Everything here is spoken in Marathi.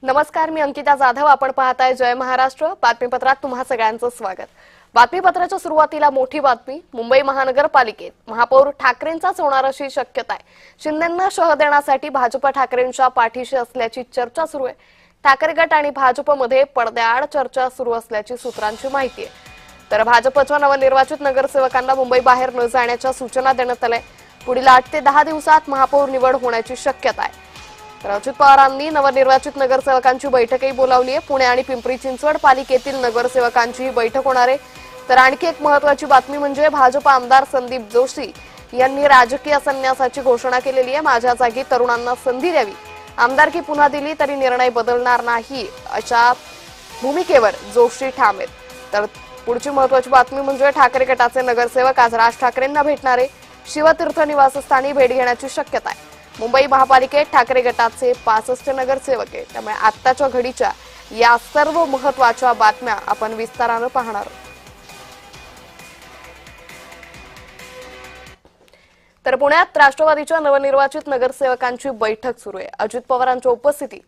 नमस्कार, मी अंकिता जाधव. आपण पाहताय जय महाराष्ट्र. बातमीपत्रात तुम्हा सगळ्यांचं स्वागत. बातमीपत्राच्या सुरुवातीला मोठी बातमी. मुंबई महानगरपालिकेत महापौर ठाकरेंचाच होणार अशी शक्यता आहे. शिंदेंना शह देण्यासाठी भाजप ठाकरेंच्या पाठीशी असल्याची चर्चा सुरू आहे. ठाकरे गट आणि भाजपमध्ये पडद्याआड चर्चा सुरू असल्याची सूत्रांची माहिती आहे. तर भाजपच्या नवनिर्वाचित नगरसेवकांना मुंबई बाहेर न जाण्याच्या सूचना देण्यात आल्या. पुढील 8 ते 10 दिवसात महापौर निवड होण्याची शक्यता आहे. तर अजित पवारांनी नवनिर्वाचित नगरसेवकांची बैठकही बोलावली आहे. पुणे आणि पिंपरी चिंचवड पालिकेतील नगरसेवकांची ही बैठक होणार आहे. तर आणखी एक महत्त्वाची बातमी म्हणजे भाजप आमदार संदीप जोशी यांनी राजकीय संन्यासाची घोषणा केलेली आहे. माझ्या जागी तरुणांना संधी द्यावी, आमदारकी पुन्हा दिली तरी निर्णय बदलणार नाही अशा भूमिकेवर जोशी ठाम आहेत. तर पुढची महत्त्वाची बातमी म्हणजे ठाकरे गटाचे नगरसेवक आज राज ठाकरेंना भेटणारे. शिवतीर्थ निवासस्थानी भेट घेण्याची शक्यता आहे. मुंबई महापालिकेत ठाकरे गटाचे 65 नगरसेवक आहेत. त्यामुळे आत्ताच्या घडीच्या या सर्व महत्त्वाच्या बातम्या आपण विस्ताराने पाहणार आहोत. तर पुण्यात राष्ट्रवादीच्या नवनिर्वाचित नगरसेवकांची बैठक सुरू आहे. अजित पवारांच्या उपस्थितीत